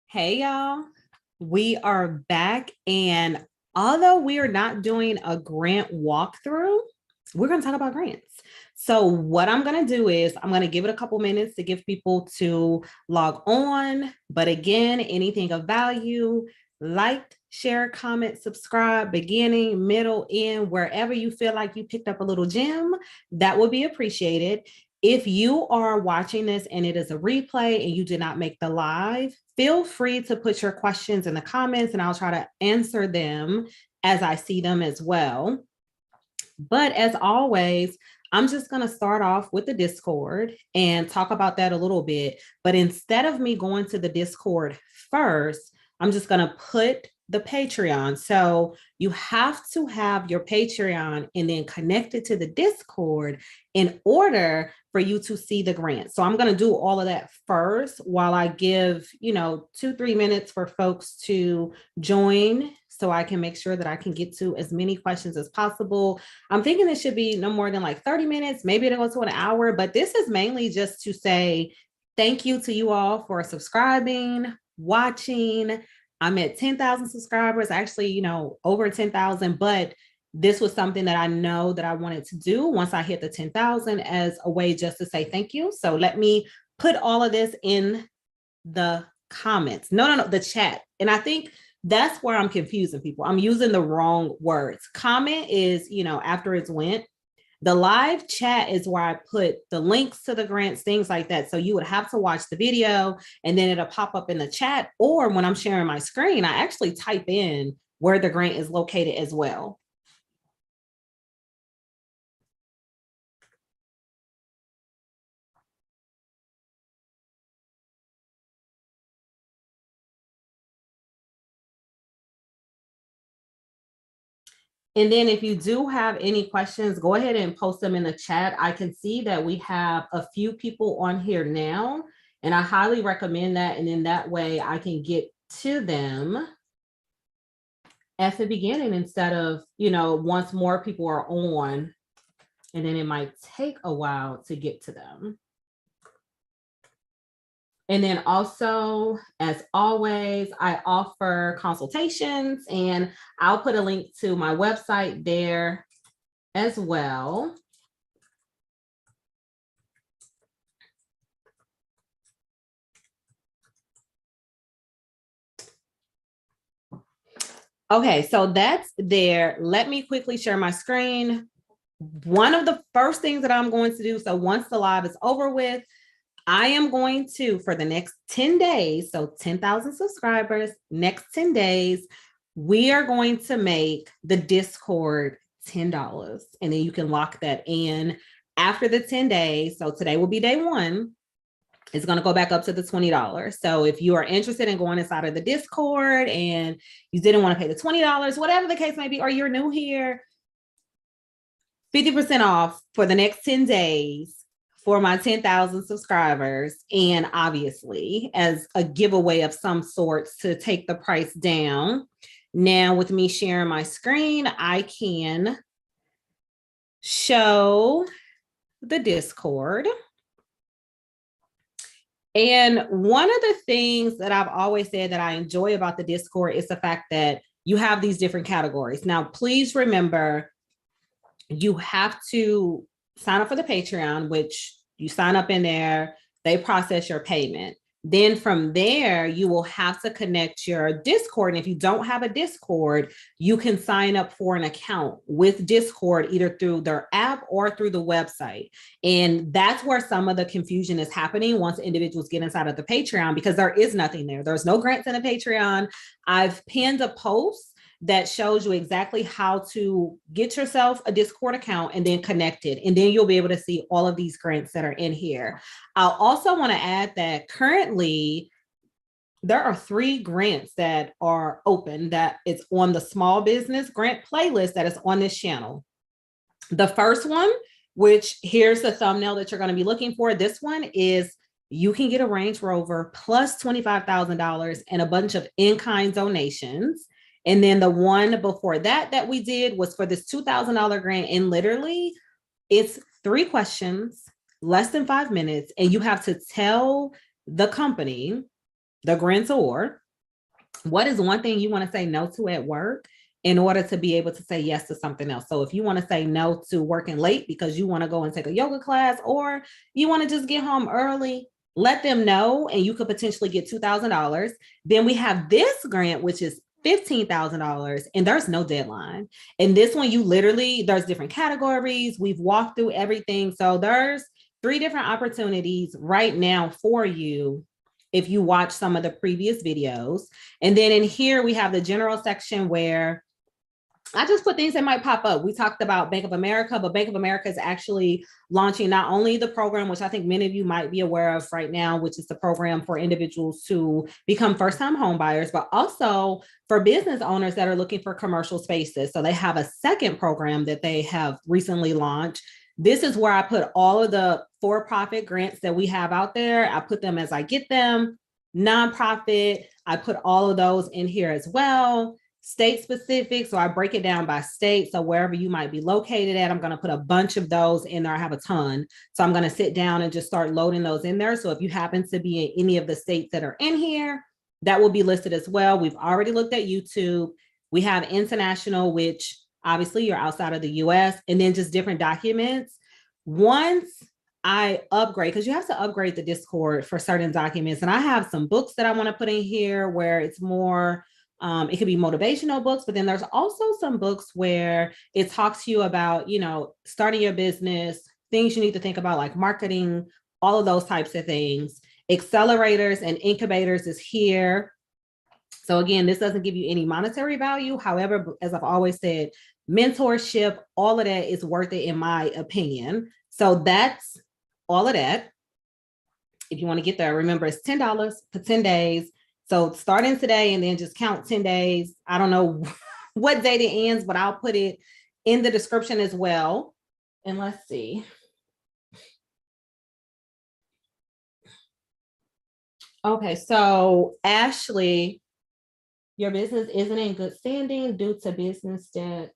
Hey y'all, we are back, and although we are not doing a grant walkthrough, we're going to talk about grants. So what I'm going to do is I'm going to give it a couple minutes to give people to log on. But again, anything of value, like, share, comment, subscribe, beginning, middle, end, wherever you feel like you picked up a little gem, that would be appreciated. If you are watching this and it is a replay and you did not make the live, feel free to put your questions in the comments and I'll try to answer them as I see them as well. But as always, I'm just going to start off with the Discord and talk about that a little bit. But instead of me going to the Discord first, I'm just going to put the Patreon. So you have to have your Patreon and then connect it to the Discord in order for you to see the grant. So I'm going to do all of that first while I give, 2-3 minutes for folks to join so I can make sure that I can get to as many questions as possible. I'm thinking it should be no more than like 30 minutes, maybe it'll go to an hour, but this is mainly just to say thank you to you all for subscribing, watching. I'm at 10,000 subscribers, actually, over 10,000, but this was something that I know that I wanted to do once I hit the 10,000 as a way just to say thank you. So let me put all of this in the comments. No, the chat. And I think that's where I'm confusing people. I'm using the wrong words. Comment is, after it's went. The live chat is where I put the links to the grants, things like that. So you would have to watch the video and then it'll pop up in the chat. Or when I'm sharing my screen, I actually type in where the grant is located as well. And then if you do have any questions, go ahead and post them in the chat. I can see that we have a few people on here now, and I highly recommend that. And then that way I can get to them at the beginning instead of, once more people are on, and then it might take a while to get to them. And then also, as always, I offer consultations, and I'll put a link to my website there as well. Okay, so that's there. Let me quickly share my screen. One of the first things that I'm going to do, so once the live is over with, I am going to, for the next 10 days, so 10,000 subscribers, next 10 days, we are going to make the Discord $10. And then you can lock that in after the 10 days. So today will be day one. It's going to go back up to the $20. So if you are interested in going inside of the Discord and you didn't want to pay the $20, whatever the case may be, or you're new here, 50% off for the next 10 days for my 10,000 subscribers. And obviously as a giveaway of some sorts to take the price down. Now with me sharing my screen, I can show the Discord. And one of the things that I've always said that I enjoy about the Discord is the fact that you have these different categories. Now, please remember, you have to sign up for the Patreon, which you sign up in there, they process your payment. Then from there, you will have to connect your Discord. And if you don't have a Discord, you can sign up for an account with Discord, either through their app or through the website. And that's where some of the confusion is happening once individuals get inside of the Patreon, because there is nothing there. There's no grants in the Patreon. I've pinned a post that shows you exactly how to get yourself a Discord account and then connect it. And then you'll be able to see all of these grants that are in here. I'll also want to add that currently there are 3 grants that are open that it's on the small business grant playlist that is on this channel. The first one, which here's the thumbnail that you're going to be looking for. This one is you can get a Range Rover plus $25,000 and a bunch of in-kind donations. And then the one before that we did was for this $2,000 grant. And literally it's 3 questions, less than 5 minutes. And you have to tell the company the grantor, what is one thing you want to say no to at work in order to be able to say yes to something else? So if you want to say no to working late because you want to go and take a yoga class, or you want to just get home early, let them know, and you could potentially get $2,000. Then we have this grant, which is $15,000, and there's no deadline. And this one, you literally, there's different categories. We've walked through everything. So there's 3 different opportunities right now for you if you watch some of the previous videos. And then in here, we have the general section where I just put things that might pop up. We talked about Bank of America, but Bank of America is actually launching not only the program, which I think many of you might be aware of right now, which is the program for individuals to become first-time home buyers, but also for business owners that are looking for commercial spaces. So they have a second program that they have recently launched. This is where I put all of the for-profit grants that we have out there. I put them as I get them. Nonprofit, I put all of those in here as well. State specific, so I break it down by state. So wherever you might be located at, I'm going to put a bunch of those in there. I have a ton. So I'm going to sit down and just start loading those in there. So if you happen to be in any of the states that are in here, that will be listed as well. We've already looked at YouTube. We have international, which obviously you're outside of the US, and then just different documents. Once I upgrade, because you have to upgrade the Discord for certain documents. And I have some books that I want to put in here where it's more, it could be motivational books, but then there's also some books where it talks to you about, starting your business, things you need to think about, like marketing, all of those types of things. Accelerators and incubators is here. So again, this doesn't give you any monetary value. However, as I've always said, mentorship, all of that is worth it in my opinion. So that's all of that. If you want to get there, remember it's $10 for 10 days. So starting today and then just count 10 days. I don't know what date it ends, but I'll put it in the description as well. And let's see. Okay, so Ashley, your business isn't in good standing due to business debt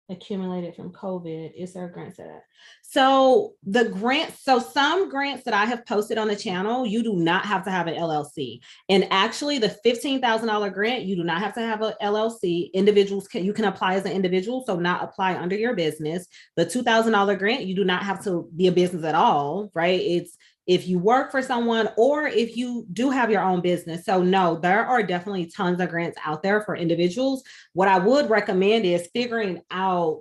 accumulated from COVID. Is there a grant for that? So the grants, so some grants that I have posted on the channel, you do not have to have an LLC. And actually the $15,000 grant, you do not have to have an LLC. Individuals you can apply as an individual, so not apply under your business. The $2,000 grant, you do not have to be a business at all, right? It's if you work for someone or if you do have your own business. So no, there are definitely tons of grants out there for individuals. What I would recommend is figuring out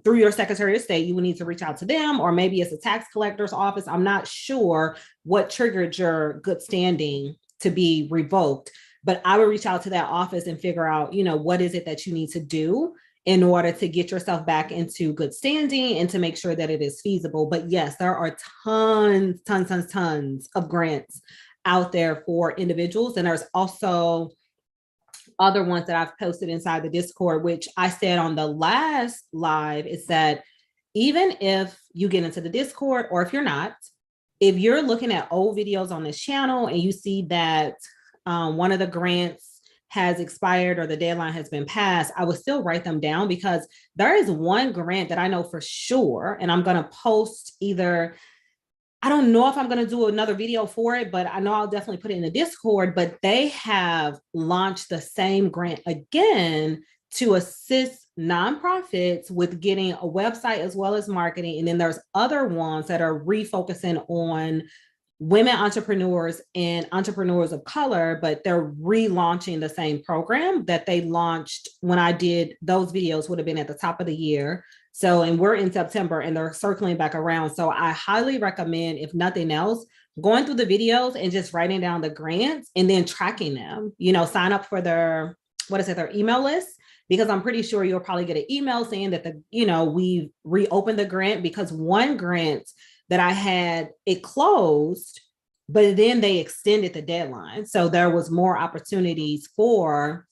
through your Secretary of State, you would need to reach out to them, or maybe it's a tax collector's office. I'm not sure what triggered your good standing to be revoked, but I would reach out to that office and figure out, what is it that you need to do in order to get yourself back into good standing and to make sure that it is feasible. But yes, there are tons of grants out there for individuals. And there's also other ones that I've posted inside the Discord, which I said on the last live, is that even if you get into the Discord, or if you're not, if you're looking at old videos on this channel and you see that one of the grants has expired or the deadline has been passed, I would still write them down, because there is one grant that I know for sure, and I'm going to post either, I don't know if I'm going to do another video for it, but I know I'll definitely put it in the Discord, but they have launched the same grant again to assist nonprofits with getting a website as well as marketing. And then there's other ones that are refocusing on women entrepreneurs and entrepreneurs of color, but they're relaunching the same program that they launched when I did those videos, would have been at the top of the year. So, and we're in September and they're circling back around. So I highly recommend, if nothing else, going through the videos and just writing down the grants and then tracking them, sign up for their email list, because I'm pretty sure you'll probably get an email saying that we've reopened the grant, because one grant that I had, it closed, but then they extended the deadline. So there was more opportunities for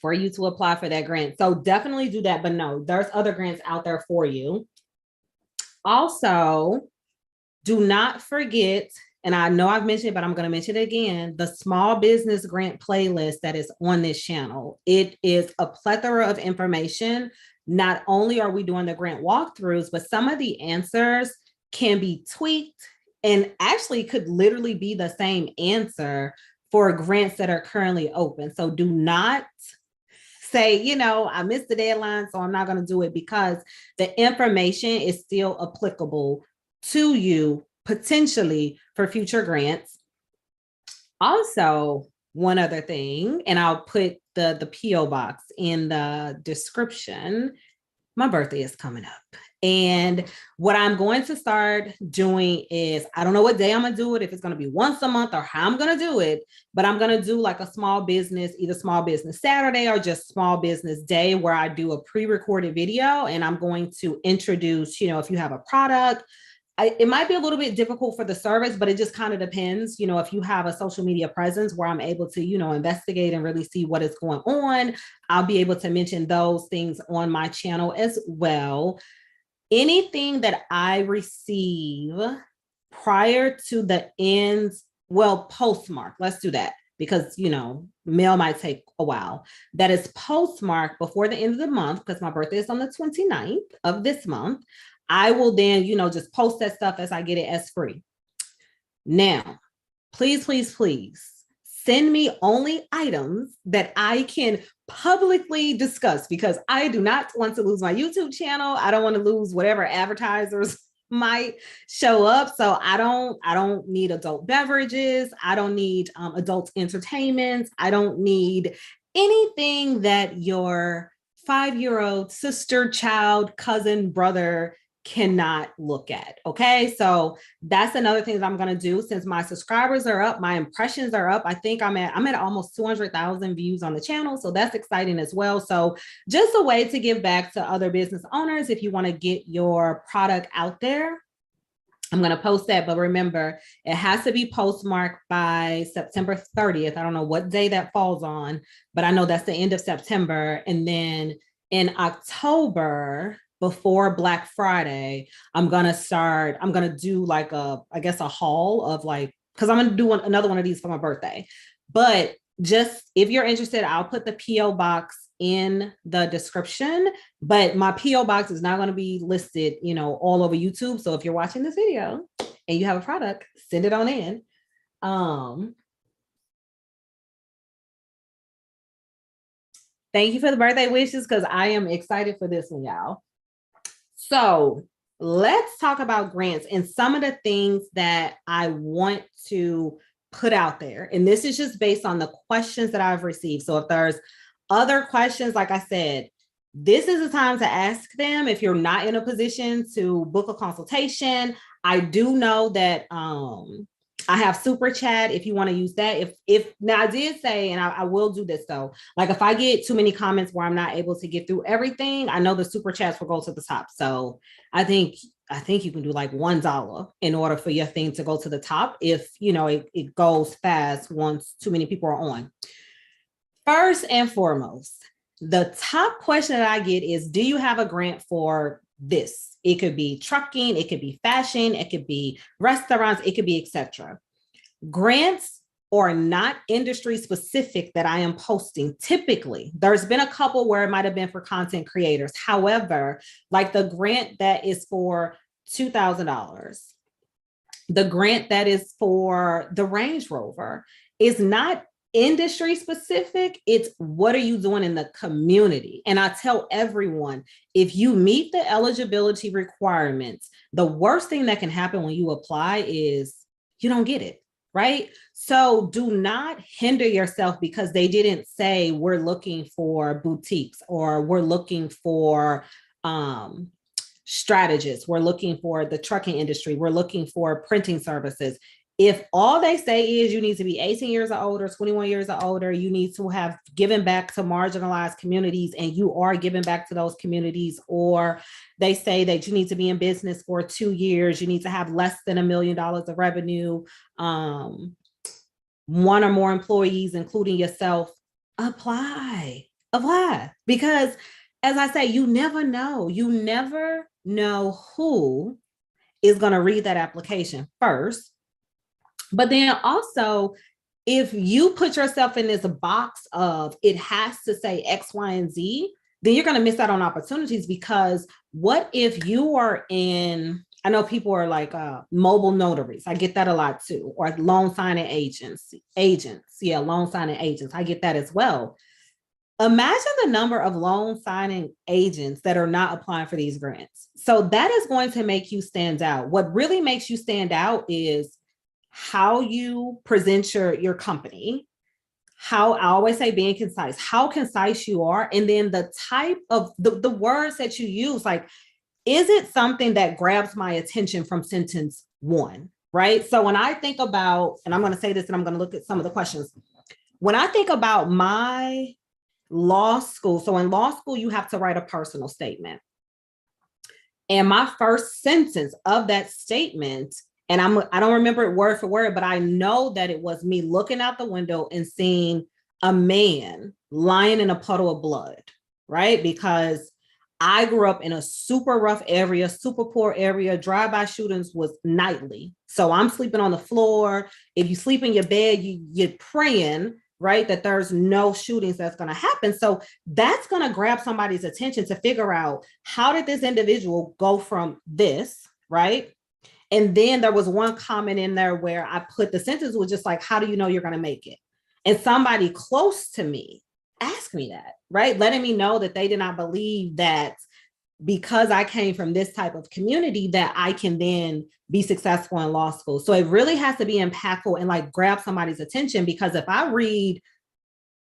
you to apply for that grant. So definitely do that. But no, there's other grants out there for you. Also, do not forget, and I know I've mentioned it, but I'm going to mention it again, the small business grant playlist that is on this channel. It is a plethora of information. Not only are we doing the grant walkthroughs, but some of the answers can be tweaked and actually could literally be the same answer for grants that are currently open. So do not say, I missed the deadline, so I'm not going to do it, because the information is still applicable to you potentially for future grants. Also, one other thing, and I'll put the PO box in the description. My birthday is coming up. And what I'm going to start doing is, I don't know what day I'm going to do it, if it's going to be once a month or how I'm going to do it, but I'm going to do like a small business, either small business Saturday or just small business day, where I do a pre-recorded video, and I'm going to introduce, if you have a product, it might be a little bit difficult for the service, but it just kind of depends, if you have a social media presence where I'm able to, investigate and really see what is going on, I'll be able to mention those things on my channel as well. Anything that I receive prior to the end, postmark, let's do that, because, mail might take a while. That is postmarked before the end of the month, because my birthday is on the 29th of this month. I will then, just post that stuff as I get it as free. Now, please, please, please send me only items that I can publicly discuss, because I do not want to lose my YouTube channel. I don't want to lose whatever advertisers might show up. So I don't need adult beverages. I don't need adult entertainment. I don't need anything that your 5-year-old sister, child, cousin, brother cannot look at. Okay. So that's another thing that I'm going to do. Since my subscribers are up, my impressions are up. I think I'm at almost 200,000 views on the channel. So that's exciting as well. So just a way to give back to other business owners. If you want to get your product out there, I'm going to post that, but remember, it has to be postmarked by September 30th. I don't know what day that falls on, but I know that's the end of September. And then in October, before Black Friday, I'm going to do like a haul of because I'm going to do another one of these for my birthday. But just if you're interested, I'll put the PO box in the description, but my PO box is not going to be listed, all over YouTube. So if you're watching this video and you have a product, send it on in. Thank you for the birthday wishes, because I am excited for this one, y'all. So let's talk about grants and some of the things that I want to put out there. And this is just based on the questions that I've received. So if there's other questions, like I said, this is the time to ask them. If you're not in a position to book a consultation, I do know that I have super chat if you want to use that. If now I did say, and I will do this though, like if I get too many comments where I'm not able to get through everything, I know the super chats will go to the top. So I think you can do like $1 in order for your thing to go to the top if it goes fast once too many people are on. First and foremost, the top question that I get is, do you have a grant for this? It could be trucking, it could be fashion, it could be restaurants, it could be etc. Grants are not industry specific that I am posting. Typically, there's been a couple where it might have been for content creators. However, like the grant that is for $2,000, the grant that is for the Range Rover is not industry specific. It's what are you doing in the community? And I tell everyone, if you meet the eligibility requirements, the worst thing that can happen when you apply is you don't get it, right? So do not hinder yourself because they didn't say we're looking for boutiques or we're looking for strategists, we're looking for the trucking industry, we're looking for printing services. If all they say is you need to be 18 years or older, 21 years or older, you need to have given back to marginalized communities, and you are giving back to those communities, or they say that you need to be in business for 2 years, you need to have less than $1 million of revenue, 1 or more employees, including yourself, apply. Because as I say, you never know who is going to read that application first. But then also, if you put yourself in this box of it has to say X, Y, and Z, then you're going to miss out on opportunities. Because what if you are in, I know people are like mobile notaries. I get that a lot too, or loan signing agents. Yeah, loan signing agents. I get that as well. Imagine the number of loan signing agents that are not applying for these grants. So that is going to make you stand out. What really makes you stand out is how you present your company, how I always say being concise, how concise you are, and then the type of the words that you use. Like, is it something that grabs my attention from sentence one? Right. So when I think about, and I'm going to say this and I'm going to look at some of the questions. When I think about my law school, so in law school, you have to write a personal statement. And my first sentence of that statement, and I don't remember it word for word, but I know that it was me looking out the window and seeing a man lying in a puddle of blood, right? Because I grew up in a super rough area, super poor area. Drive-by shootings was nightly. So I'm sleeping on the floor. If you sleep in your bed, you're praying, right, that there's no shootings that's going to happen. So that's going to grab somebody's attention to figure out, how did this individual go from this, right? And then there was one comment in there where I put, the sentence was just like, how do you know you're going to make it? And somebody close to me asked me that, right? Letting me know that they did not believe that because I came from this type of community that I can then be successful in law school. So it really has to be impactful and like grab somebody's attention, because if I read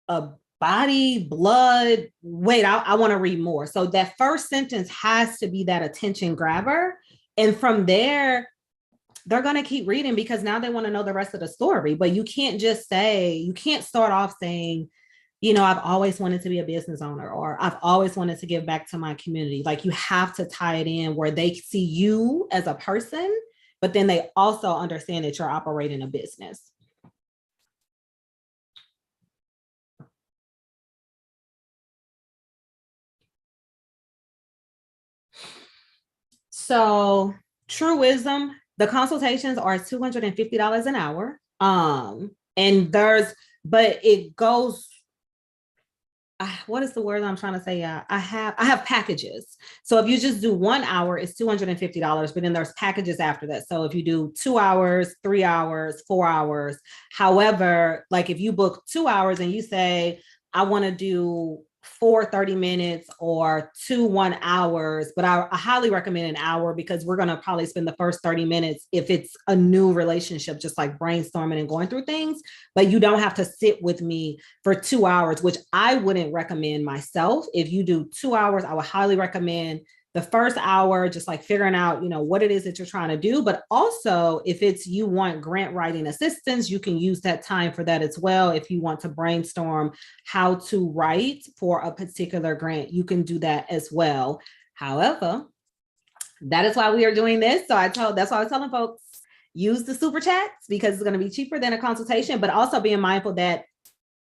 a body, blood, wait, I want to read more. So that first sentence has to be that attention grabber. And from there, they're going to keep reading because now they want to know the rest of the story. But you can't just say, you can't start off saying, you know, I've always wanted to be a business owner, or I've always wanted to give back to my community. Like, you have to tie it in where they see you as a person, but then they also understand that you're operating a business. So, truism, the consultations are $250 an hour. And but it goes, what is the word I'm trying to say? I have packages. So if you just do 1 hour, it's $250, but then there's packages after that. So if you do 2 hours, 3 hours, 4 hours, however, like if you book 2 hours and you say, I want to do 4 30 minutes or 2 1 hours, but I highly recommend an hour, because we're going to probably spend the first 30 minutes if it's a new relationship, just like brainstorming and going through things. But you don't have to sit with me for 2 hours, which I wouldn't recommend myself. If you do 2 hours, I would highly recommend the first hour, just like figuring out, you know, what it is that you're trying to do. But also, if it's, you want grant writing assistance, you can use that time for that as well. If you want to brainstorm how to write for a particular grant, you can do that as well. However, that is why we are doing this. So that's why I was telling folks, use the super chats, because it's going to be cheaper than a consultation, but also being mindful that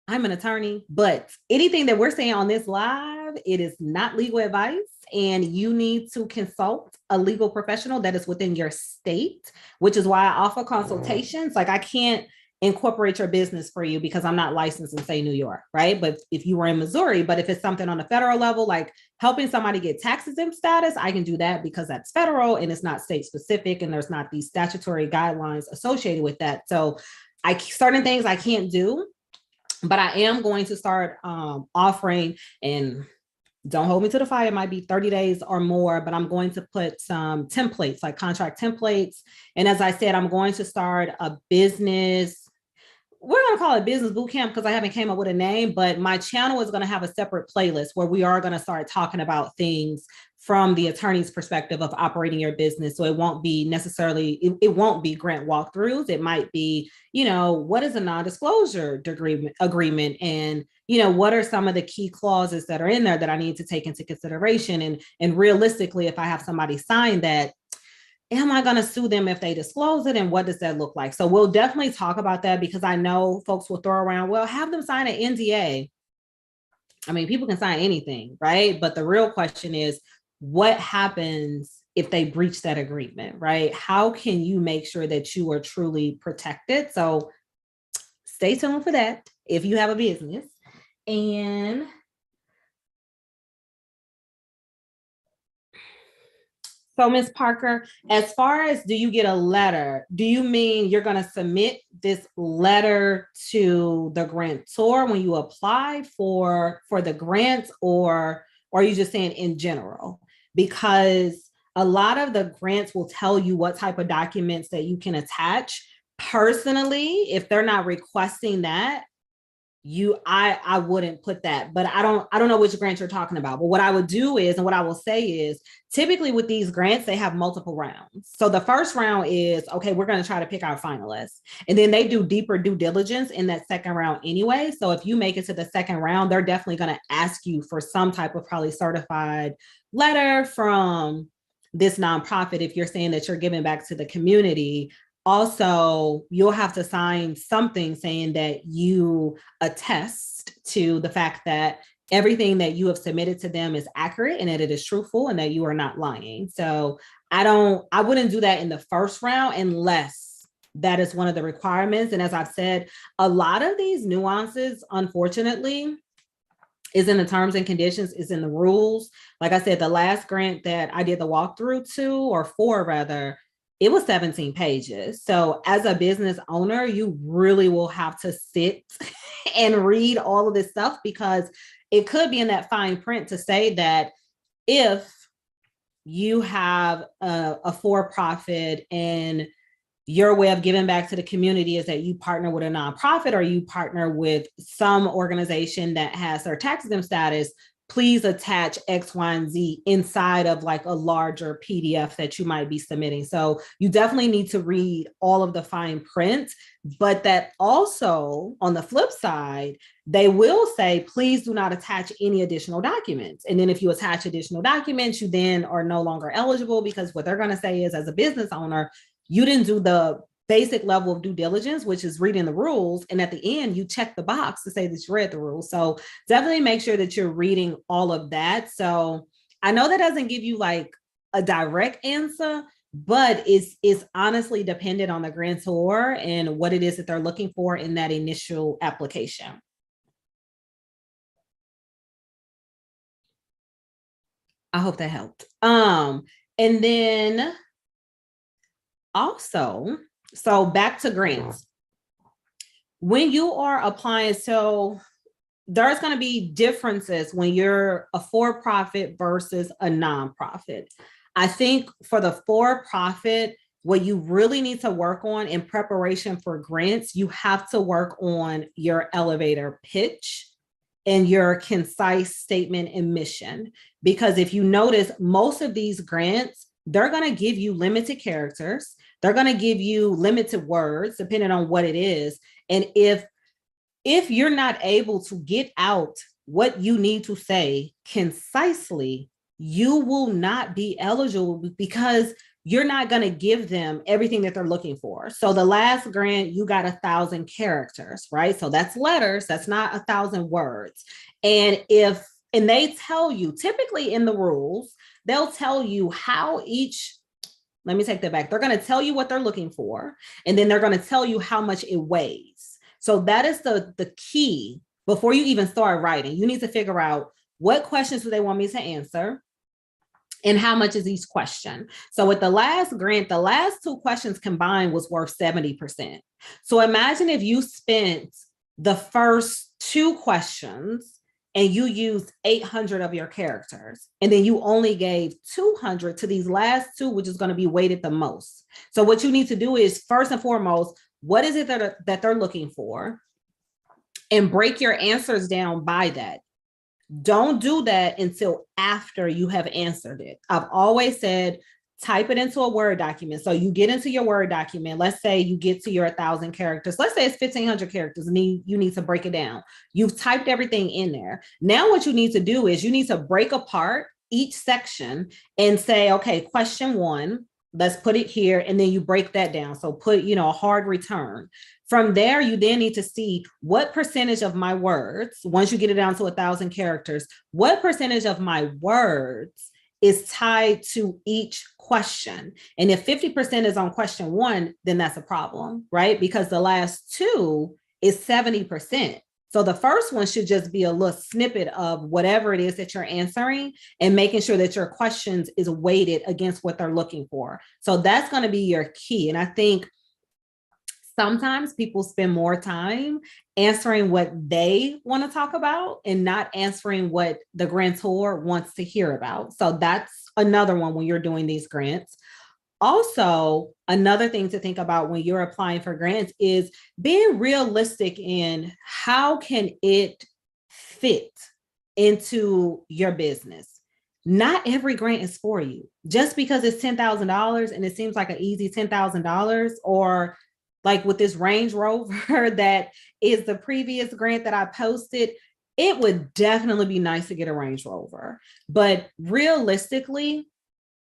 I'm an attorney, but anything that we're saying on this live, it is not legal advice, and you need to consult a legal professional that is within your state, which is why I offer consultations. Like, I can't incorporate your business for you because I'm not licensed in, say, New York, right? But if you were in Missouri, but if it's something on the federal level, like helping somebody get tax exempt status, I can do that because that's federal and it's not state specific, and there's not these statutory guidelines associated with that. So certain things I can't do, but I am going to start offering, and don't hold me to the fire, it might be 30 days or more, but I'm going to put some templates, like contract templates. And as I said, I'm going to start a business, we're going to call it business boot camp because I haven't came up with a name, but my channel is going to have a separate playlist where we are going to start talking about things from the attorney's perspective of operating your business. So it won't be necessarily, it won't be grant walkthroughs. It might be, you know, what is a non-disclosure agreement? And, you know, what are some of the key clauses that are in there that I need to take into consideration? And realistically, if I have somebody sign that, am I going to sue them if they disclose it? And what does that look like? So we'll definitely talk about that, because I know folks will throw around, well, have them sign an NDA. I mean, people can sign anything, right? But the real question is, what happens if they breach that agreement, right? How can you make sure that you are truly protected? So stay tuned for that if you have a business. And So, Ms. Parker, as far as do you get a letter, do you mean you're going to submit this letter to the grantor when you apply for the grants, or are you just saying in general? Because a lot of the grants will tell you what type of documents that you can attach. Personally, if they're not requesting that, I wouldn't put that, but I don't know which grants you're talking about. But what I would do is, and what I will say is, typically with these grants, they have multiple rounds. So the first round is, okay, we're going to try to pick our finalists, and then they do deeper due diligence in that second round anyway. So if you make it to the second round, they're definitely going to ask you for some type of probably certified letter from this nonprofit if you're saying that you're giving back to the community. Also, you'll have to sign something saying that you attest to the fact that everything that you have submitted to them is accurate and that it is truthful and that you are not lying. So I wouldn't do that in the first round unless that is one of the requirements. And as I've said, a lot of these nuances, unfortunately, is in the terms and conditions, is in the rules. Like I said, the last grant that I did the walkthrough to, or for rather, it was 17 pages. So as a business owner, you really will have to sit and read all of this stuff, because it could be in that fine print to say that if you have a for-profit and your way of giving back to the community is that you partner with a nonprofit or you partner with some organization that has their tax exempt status, please attach X, Y, and Z inside of like a larger PDF that you might be submitting. So you definitely need to read all of the fine print, but that also on the flip side, they will say, please do not attach any additional documents. And then if you attach additional documents, you then are no longer eligible, because what they're going to say is, as a business owner, you didn't do the basic level of due diligence, which is reading the rules. And at the end, you check the box to say that you read the rules. So definitely make sure that you're reading all of that. So I know that doesn't give you like a direct answer, but it's honestly dependent on the grantor and what it is that they're looking for in that initial application. I hope that helped. And then also, so back to grants. When you are applying, so there's going to be differences when you're a for-profit versus a nonprofit. I think for the for-profit, what you really need to work on in preparation for grants, you have to work on your elevator pitch and your concise statement and mission. Because if you notice, most of these grants, they're going to give you limited characters. They're going to give you limited words, depending on what it is. And if you're not able to get out what you need to say concisely, you will not be eligible, because you're not going to give them everything that they're looking for. So the last grant, you got 1,000 characters, right? So that's letters. That's not 1,000 words. And they tell you, typically in the rules, they'll tell you how each, let me take that back. They're going to tell you what they're looking for, and then they're going to tell you how much it weighs. So that is the key. Before you even start writing, you need to figure out what questions do they want me to answer and how much is each question. So with the last grant, the last two questions combined was worth 70%. So imagine if you spent the first two questions and you used 800 of your characters, and then you only gave 200 to these last two, which is going to be weighted the most. So what you need to do is, first and foremost, what is it that they're looking for? And break your answers down by that. Don't do that until after you have answered it. I've always said, type it into a Word document. So you get into your Word document. Let's say you get to your 1,000 characters. Let's say it's 1,500 characters and you need to break it down. You've typed everything in there. Now what you need to do is you need to break apart each section and say, okay, question 1, let's put it here. And then you break that down. So put, a hard return. From there, you then need to see what percentage of my words, once you get it down to 1,000 characters, what percentage of my words is tied to each question. And if 50% is on question 1, then that's a problem, right? Because the last two is 70%. So the first one should just be a little snippet of whatever it is that you're answering and making sure that your questions is weighted against what they're looking for. So that's going to be your key. And I think sometimes people spend more time answering what they want to talk about and not answering what the grantor wants to hear about. So that's another one when you're doing these grants. Also, another thing to think about when you're applying for grants is being realistic in how can it fit into your business. Not every grant is for you. Just because it's $10,000 and it seems like an easy $10,000, or like with this Range Rover that is the previous grant that I posted, it would definitely be nice to get a Range Rover. But realistically,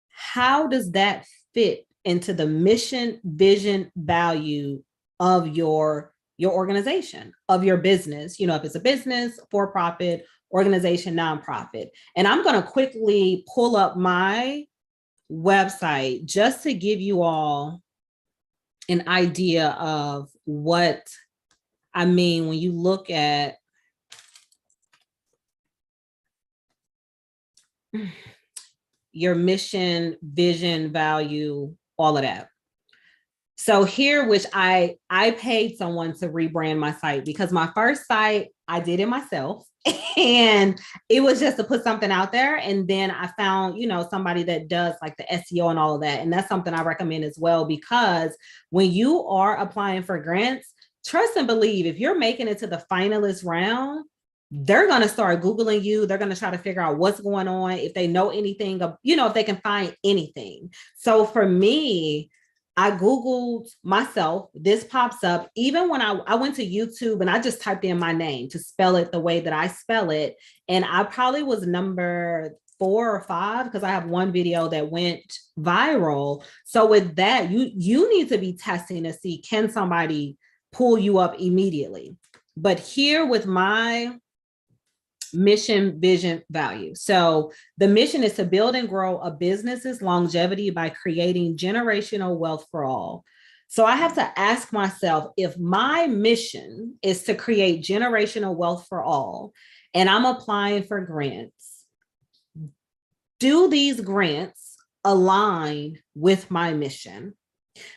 how does that fit into the mission, vision, value of your organization, of your business? You know, if it's a business, for-profit, organization, nonprofit. And I'm going to quickly pull up my website just to give you all an idea of what I mean when you look at your mission, vision, value, all of that. So here, which I paid someone to rebrand my site, because my first site, I did it myself. And it was just to put something out there. And then I found, you know, somebody that does like the SEO and all of that. And that's something I recommend as well, because when you are applying for grants, trust and believe, if you're making it to the finalist round, they're going to start Googling you. They're going to try to figure out what's going on, if they know anything, you know, if they can find anything. So for me, I Googled myself, this pops up. Even when I went to YouTube and I just typed in my name to spell it the way that I spell it. And I probably was number 4 or 5, because I have one video that went viral. So with that, you need to be testing to see, can somebody pull you up immediately? But here with my mission, vision, value. So the mission is to build and grow a business's longevity by creating generational wealth for all. So I have to ask myself, if my mission is to create generational wealth for all, and I'm applying for grants, do these grants align with my mission?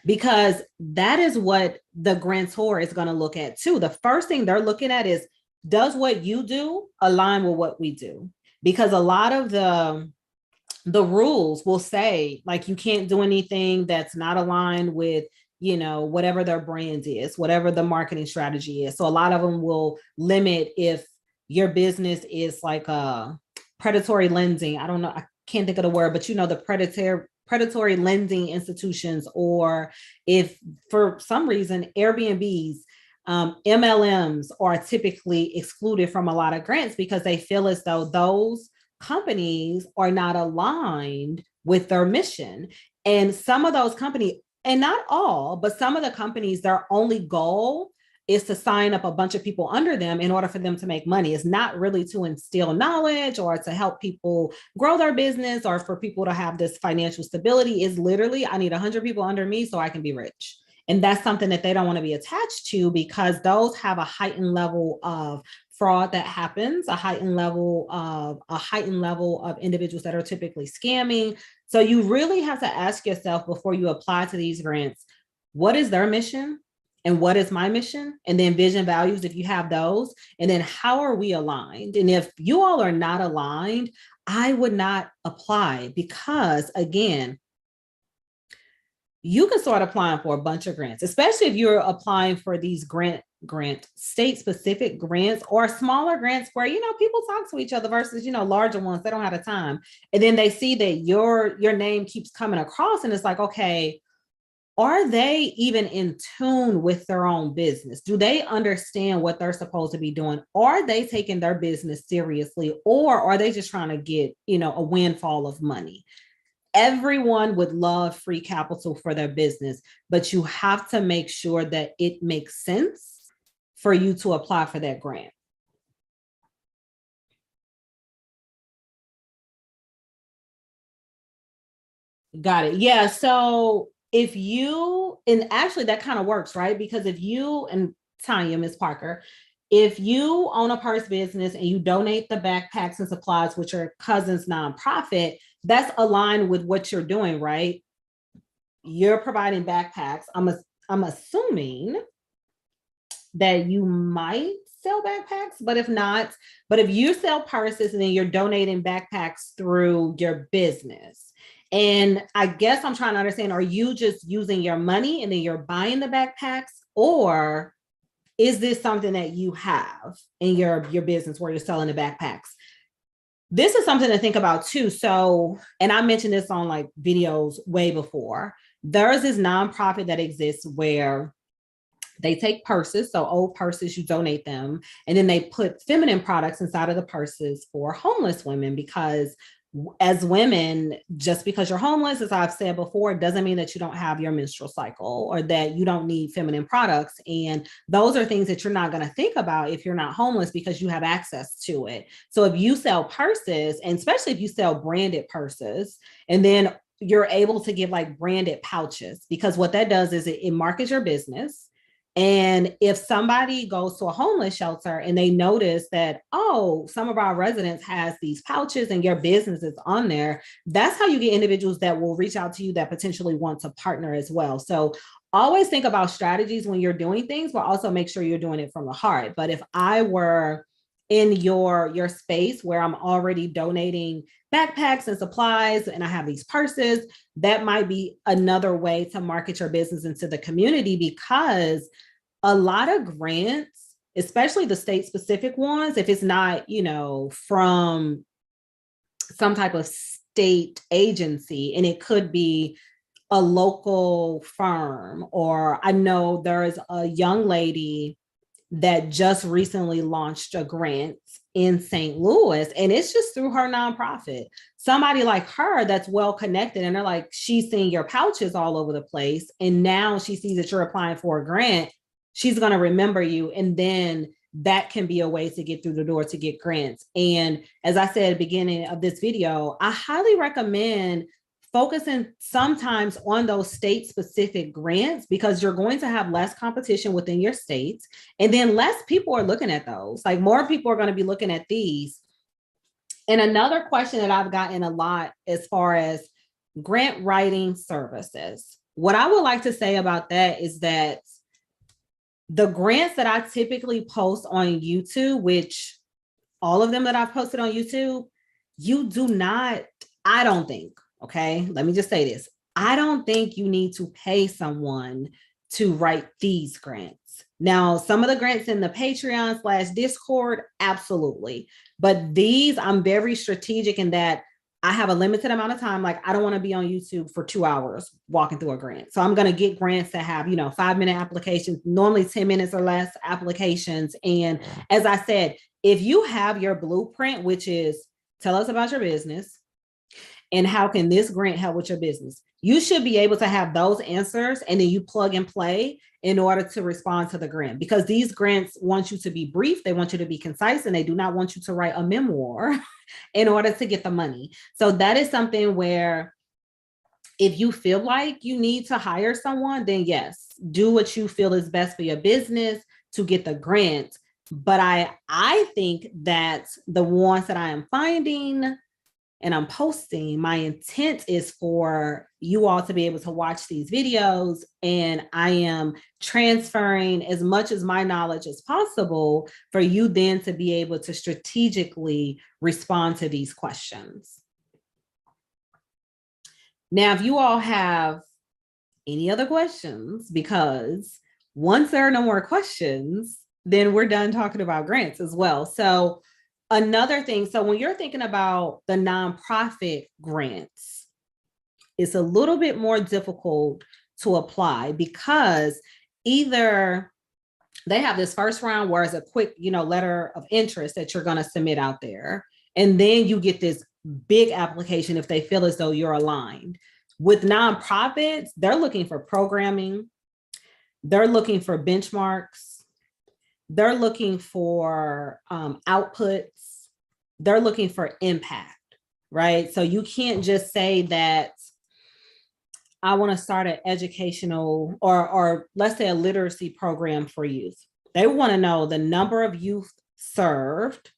Because that is what the grantor is going to look at too. The first thing they're looking at is, does what you do align with what we do? Because a lot of the rules will say, like, you can't do anything that's not aligned with, you know, whatever their brand is, whatever the marketing strategy is. So a lot of them will limit if your business is like a predatory lending. I don't know, I can't think of the word, but you know, the predatory lending institutions, or if for some reason Airbnbs, MLMs are typically excluded from a lot of grants because they feel as though those companies are not aligned with their mission. And some of those companies, and not all, but some of the companies, their only goal is to sign up a bunch of people under them in order for them to make money. It's not really to instill knowledge or to help people grow their business or for people to have this financial stability. Is literally, I need 100 people under me so I can be rich. And that's something that they don't want to be attached to, because those have a heightened level of fraud that happens, a heightened level of individuals that are typically scamming. So you really have to ask yourself before you apply to these grants, what is their mission? And what is my mission? And then vision, values, if you have those. And then how are we aligned? And if you all are not aligned, I would not apply, because again, you can start applying for a bunch of grants, especially if you're applying for these grant state-specific grants or smaller grants where, you know, people talk to each other versus, you know, larger ones, they don't have the time. And then they see that your name keeps coming across and it's like, okay, are they even in tune with their own business? Do they understand what they're supposed to be doing? Are they taking their business seriously, or are they just trying to get, you know, a windfall of money? Everyone would love free capital for their business, but you have to make sure that it makes sense for you to apply for that grant. Got it. Yeah. So if you, and actually that kind of works, right? Because if you, and Tanya, Ms. Parker, if you own a purse business and you donate the backpacks and supplies, which are cousin's nonprofit, that's aligned with what you're doing, right? You're providing backpacks. I'm assuming that you might sell backpacks, but if not, but if you sell purses and then you're donating backpacks through your business. And I guess I'm trying to understand, are you just using your money and then you're buying the backpacks, or is this something that you have in your business where you're selling the backpacks? This is something to think about too. So, and I mentioned this on like videos way before. There's this nonprofit that exists where they take purses, so old purses, you donate them, and then they put feminine products inside of the purses for homeless women, because as women, just because you're homeless, as I've said before, doesn't mean that you don't have your menstrual cycle or that you don't need feminine products. And those are things that you're not going to think about if you're not homeless, because you have access to it. So if you sell purses, and especially if you sell branded purses, and then you're able to give like branded pouches, because what that does is it markets your business. And if somebody goes to a homeless shelter and they notice that, oh, some of our residents has these pouches and your business is on there, that's how you get individuals that will reach out to you that potentially want to partner as well. So always think about strategies when you're doing things, but also make sure you're doing it from the heart. But if I were in your space where I'm already donating backpacks and supplies and I have these purses, that might be another way to market your business into the community, because a lot of grants, especially the state specific ones, if it's not, from some type of state agency, and it could be a local firm, or I know there is a young lady that just recently launched a grant in St. Louis, and it's just through her nonprofit. Somebody like her that's well connected, and they're like, she's seeing your pouches all over the place, and now she sees that you're applying for a grant. She's going to remember you, and then that can be a way to get through the door to get grants. And as I said at the beginning of this video, I highly recommend focusing sometimes on those state specific grants, because you're going to have less competition within your states, and then less people are looking at those. Like, more people are going to be looking at these. And another question that I've gotten a lot as far as grant writing services, what I would like to say about that is that the grants that I typically post on YouTube, which all of them that I've posted on YouTube, you do not, I don't think, okay, let me just say this, I don't think you need to pay someone to write these grants. Now, some of the grants in the Patreon/Discord, absolutely. But these, I'm very strategic in that I have a limited amount of time. Like, I don't want to be on YouTube for 2 hours walking through a grant. So I'm going to get grants that have, 5-minute applications, normally 10 minutes or less applications. And as I said, if you have your blueprint, which is tell us about your business and how can this grant help with your business, you should be able to have those answers, and then you plug and play in order to respond to the grant, because these grants want you to be brief, they want you to be concise, and they do not want you to write a memoir in order to get the money. So that is something where if you feel like you need to hire someone, then yes, do what you feel is best for your business to get the grant. But I think that the ones that I am finding and I'm posting, my intent is for you all to be able to watch these videos, and I am transferring as much as my knowledge as possible for you then to be able to strategically respond to these questions. Now, if you all have any other questions, because once there are no more questions, then we're done talking about grants as well. So another thing, so when you're thinking about the nonprofit grants, it's a little bit more difficult to apply, because either they have this first round where it's a quick, letter of interest that you're going to submit out there, and then you get this big application if they feel as though you're aligned. With nonprofits, they're looking for programming, they're looking for benchmarks, they're looking for outputs, they're looking for impact, right? So you can't just say that I want to start an educational or let's say a literacy program for youth. They want to know the number of youth served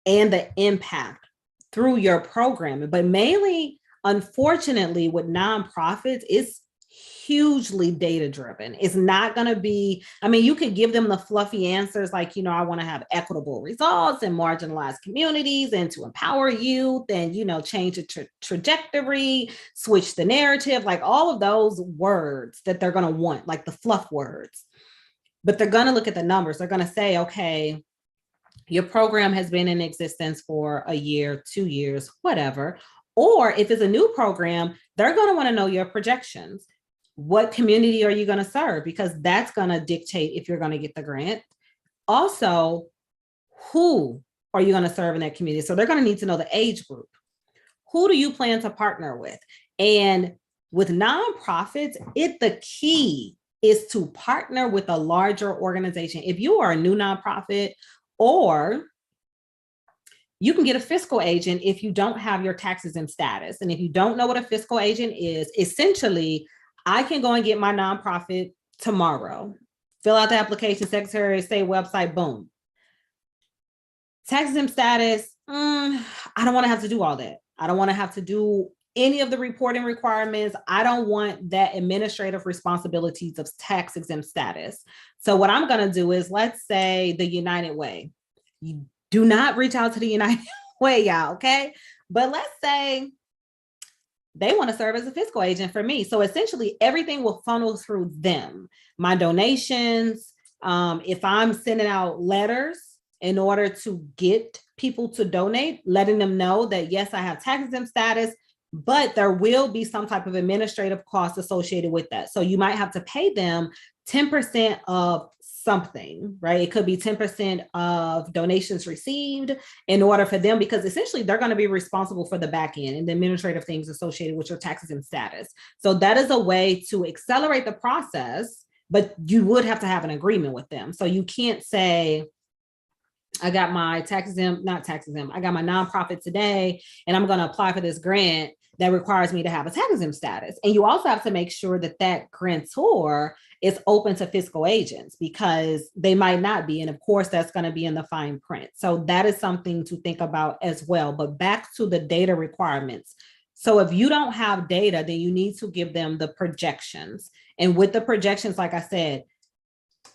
and the impact through your programming. But mainly, unfortunately, with nonprofits, it's hugely data driven. It's not going to be, I mean, you could give them the fluffy answers like, I want to have equitable results in marginalized communities and to empower youth and, change the trajectory, switch the narrative, like all of those words that they're going to want, like the fluff words. But they're going to look at the numbers. They're going to say, okay, your program has been in existence for a year, 2 years, whatever. Or if it's a new program, they're going to want to know your projections. What community are you going to serve? Because that's going to dictate if you're going to get the grant. Also, who are you going to serve in that community? So they're going to need to know the age group. Who do you plan to partner with? And with nonprofits, the key is to partner with a larger organization. If you are a new nonprofit, or you can get a fiscal agent if you don't have your tax exempt status. And if you don't know what a fiscal agent is, essentially, I can go and get my nonprofit tomorrow, fill out the application, Secretary of State website, boom. Tax exempt status, I don't want to have to do all that. I don't want to have to do any of the reporting requirements. I don't want that administrative responsibilities of tax exempt status. So what I'm going to do is, let's say the United Way. You do not reach out to the United Way, y'all, okay? But let's say they want to serve as a fiscal agent for me. So essentially everything will funnel through them. My donations, if I'm sending out letters in order to get people to donate, letting them know that, yes, I have tax exempt status, but there will be some type of administrative cost associated with that. So you might have to pay them 10% of something, right? It could be 10% of donations received in order for them, because essentially they're going to be responsible for the back end and the administrative things associated with your taxes and status. So that is a way to accelerate the process, but you would have to have an agreement with them. So you can't say, I got my tax exempt, not tax exempt, I got my nonprofit today, and I'm going to apply for this grant that requires me to have a tax exempt status. And you also have to make sure that that grantor is open to fiscal agents, because they might not be. And of course, that's going to be in the fine print. So that is something to think about as well. But back to the data requirements. So if you don't have data, then you need to give them the projections. And with the projections, like I said,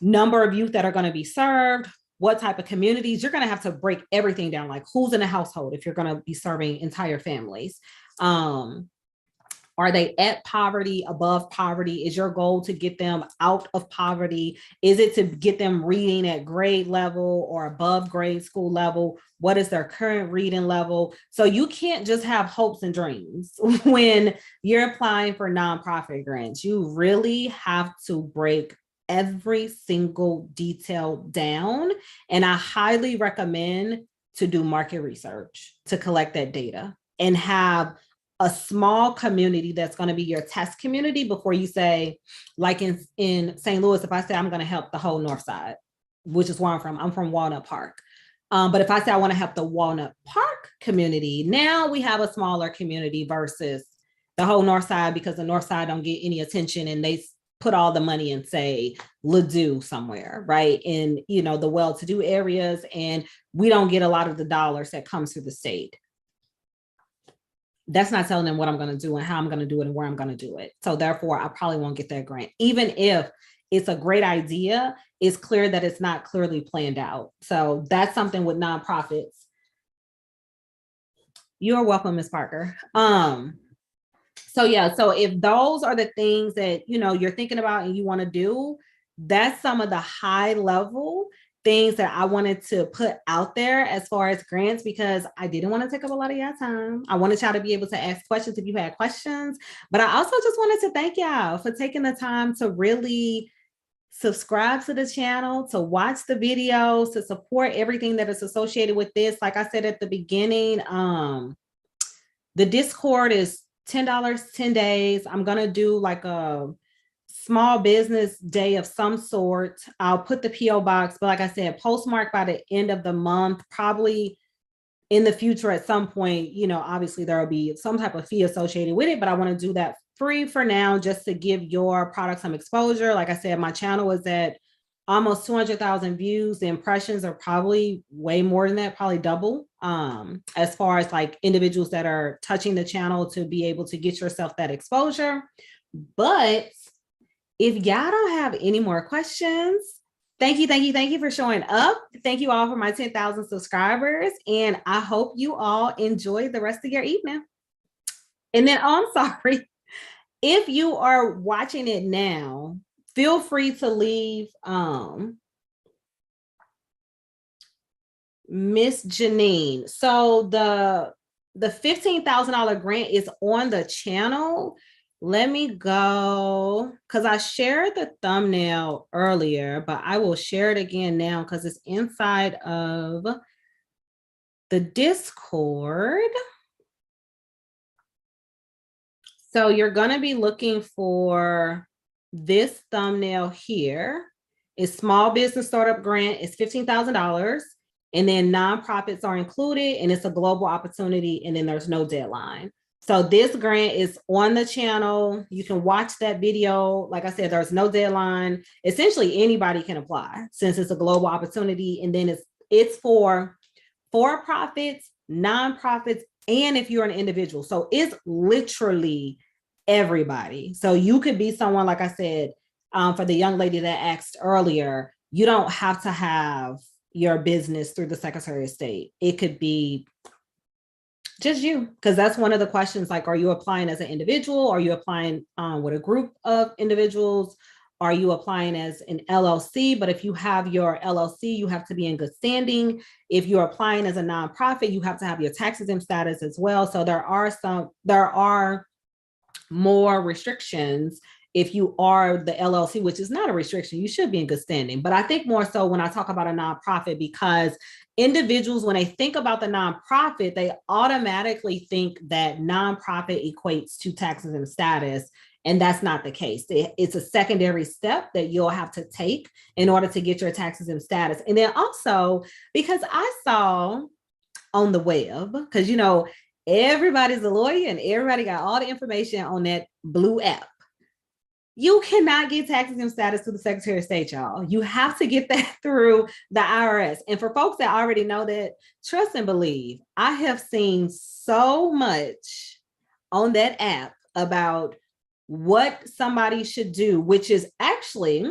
number of youth that are going to be served, what type of communities, you're going to have to break everything down, like who's in a household if you're going to be serving entire families. Are they at poverty, above poverty? Is your goal to get them out of poverty? Is it to get them reading at grade level or above grade school level? What is their current reading level? So you can't just have hopes and dreams when you're applying for nonprofit grants. You really have to break every single detail down. And I highly recommend to do market research to collect that data and have a small community that's going to be your test community before you say, like in St. Louis, if I say I'm going to help the whole North Side, which is where I'm from Walnut Park. But if I say I want to help the Walnut Park community, now we have a smaller community versus the whole North Side, because the North Side don't get any attention and they put all the money in, say, Ladue somewhere, right? In, the well-to-do areas, and we don't get a lot of the dollars that comes through the state. That's not telling them what I'm going to do and how I'm going to do it and where I'm going to do it. So therefore, I probably won't get that grant. Even if it's a great idea, it's clear that it's not clearly planned out. So that's something with nonprofits. You're welcome, Ms. Parker. So if those are the things that, you're thinking about and you want to do, that's some of the high level things that I wanted to put out there as far as grants, because I didn't want to take up a lot of your time. I wanted y'all to be able to ask questions if you had questions, but I also just wanted to thank y'all for taking the time to really subscribe to the channel, to watch the videos, to support everything that is associated with this. Like I said at the beginning, the Discord is $10, 10 days. I'm going to do like a small business day of some sort. I'll put the PO box, but like I said, postmark by the end of the month, probably in the future at some point, obviously there will be some type of fee associated with it, but I want to do that free for now, just to give your product some exposure. Like I said, my channel is at almost 200,000 views. The impressions are probably way more than that, probably double, as far as like individuals that are touching the channel to be able to get yourself that exposure. But if y'all don't have any more questions, thank you for showing up. Thank you all for my 10,000 subscribers. And I hope you all enjoy the rest of your evening. And then, oh, I'm sorry. If you are watching it now, feel free to leave Miss Janine. So the $15,000 grant is on the channel. Let me go, because I shared the thumbnail earlier, but I will share it again now because it's inside of the Discord. So you're going to be looking for this thumbnail here. It's small business startup grant. It's $15,000. And then nonprofits are included, and it's a global opportunity. And then there's no deadline. So this grant is on the channel. You can watch that video. Like I said, there's no deadline. Essentially, anybody can apply since it's a global opportunity. And then it's for profits, nonprofits, and if you're an individual. So it's literally everybody. So you could be someone, like I said, for the young lady that asked earlier, you don't have to have your business through the Secretary of State. It could be just you, because that's one of the questions, like, are you applying as an individual? Are you applying with a group of individuals? Are you applying as an LLC? But if you have your LLC, you have to be in good standing. If you're applying as a nonprofit, you have to have your tax exempt status as well. So there are more restrictions if you are the LLC, which is not a restriction. You should be in good standing. But I think more so when I talk about a nonprofit, because individuals, when they think about the nonprofit, they automatically think that nonprofit equates to taxes and status. And that's not the case. It's a secondary step that you'll have to take in order to get your taxes and status. And then also, because I saw on the web, because, you know, everybody's a lawyer and everybody got all the information on that blue app. You cannot get tax exempt status through the Secretary of State, y'all. You have to get that through the IRS. And for folks that already know that, trust and believe, I have seen so much on that app about what somebody should do, which is actually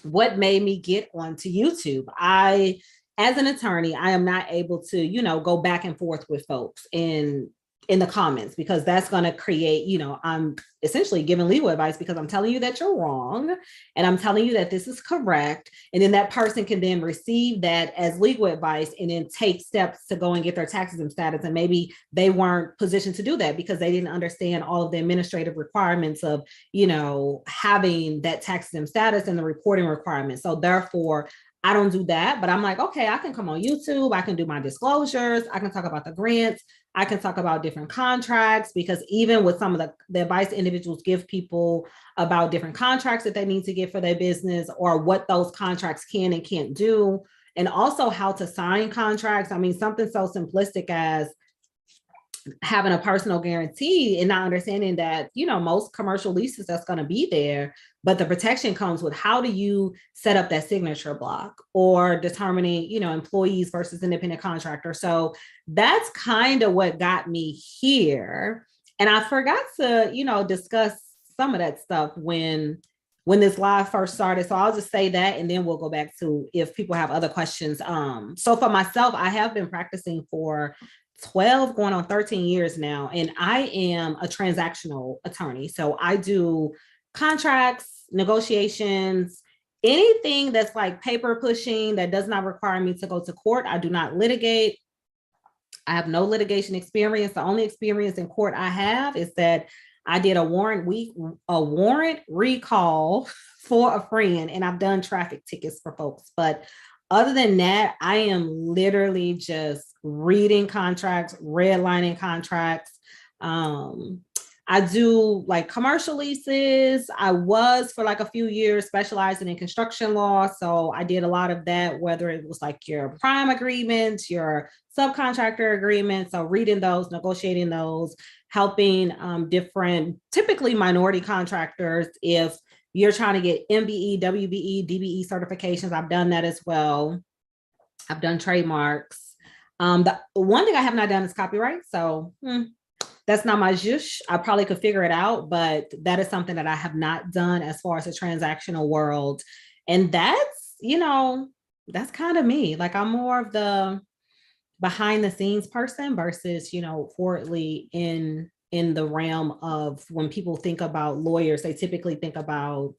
what made me get onto YouTube. As an attorney, I am not able to, you know, go back and forth with folks in the comments, because that's going to create, you know, I'm essentially giving legal advice because I'm telling you that you're wrong and I'm telling you that this is correct. And then that person can then receive that as legal advice and then take steps to go and get their taxes and status. And maybe they weren't positioned to do that because they didn't understand all of the administrative requirements of, you know, having that taxes and status and the reporting requirements. So therefore, I don't do that, but I'm like, okay, I can come on YouTube. I can do my disclosures. I can talk about the grants. I can talk about different contracts, because even with some of the advice individuals give people about different contracts that they need to get for their business, or what those contracts can and can't do, and also how to sign contracts. I mean, something so simplistic as having a personal guarantee and not understanding that, you know, most commercial leases, that's going to be there, but the protection comes with how do you set up that signature block, or determining, you know, employees versus independent contractor. So that's kind of what got me here. And I forgot to, you know, discuss some of that stuff when this live first started. So I'll just say that, and then we'll go back to if people have other questions. So for myself, I have been practicing for 12 going on 13 years now, and I am a transactional attorney. So I do contracts, negotiations, anything that's like paper pushing that does not require me to go to court. I do not litigate. I have no litigation experience. The only experience in court I have is that I did a warrant recall for a friend, and I've done traffic tickets for folks. But other than that, I am literally just reading contracts, redlining contracts. I do like commercial leases. I was for like a few years specializing in construction law. So I did a lot of that, whether it was like your prime agreements, your subcontractor agreements. So reading those, negotiating those, helping different, typically minority contractors, if you're trying to get MBE, WBE, DBE certifications, I've done that as well. I've done trademarks. The one thing I have not done is copyright. So that's not my zhush. I probably could figure it out, but that is something that I have not done as far as the transactional world. And that's, that's kind of me. Like I'm more of the behind the scenes person versus, forwardly in the realm of when people think about lawyers, they typically think about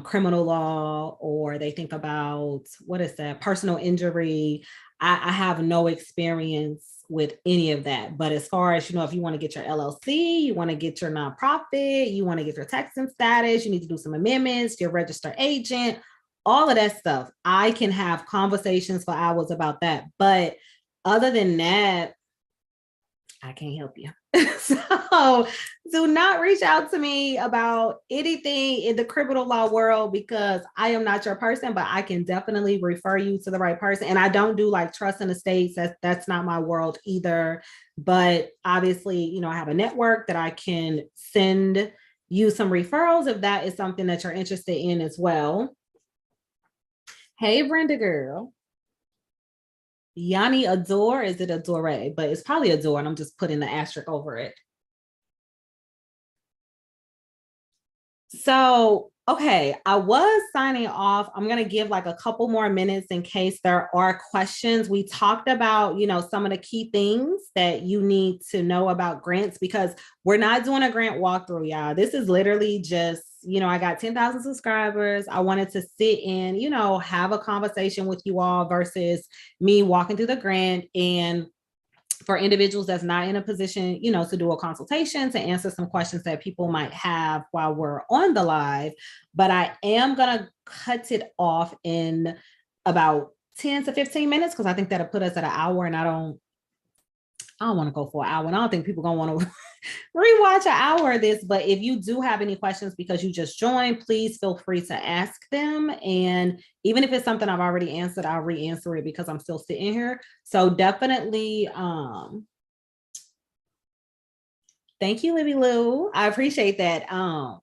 criminal law, or they think about, what is that, personal injury. I have no experience with any of that. But as far as, if you want to get your LLC, you want to get your nonprofit, you want to get your taxing status, you need to do some amendments, your registered agent, all of that stuff. I can have conversations for hours about that. But other than that, I can't help you. So do not reach out to me about anything in the criminal law world, because I am not your person, but I can definitely refer you to the right person. And I don't do like trust and estates. That's not my world either. But obviously, I have a network that I can send you some referrals if that is something that you're interested in as well. Hey, Brenda girl. Yanni Adore, is it Adore? But it's probably Adore, and I'm just putting the asterisk over it. So, okay, I was signing off. I'm going to give like a couple more minutes in case there are questions. We talked about, some of the key things that you need to know about grants, because we're not doing a grant walkthrough, y'all. This is literally just, I got 10,000 subscribers. I wanted to sit and, have a conversation with you all versus me walking through the grant. And for individuals that's not in a position, to do a consultation, to answer some questions that people might have while we're on the live. But I am going to cut it off in about 10 to 15 minutes, because I think that'll put us at an hour, and I don't want to go for an hour. And I don't think people are going to want to rewatch an hour of this. But if you do have any questions because you just joined, please feel free to ask them. And even if it's something I've already answered, I'll re-answer it because I'm still sitting here. So definitely, thank you, Libby Lou. I appreciate that.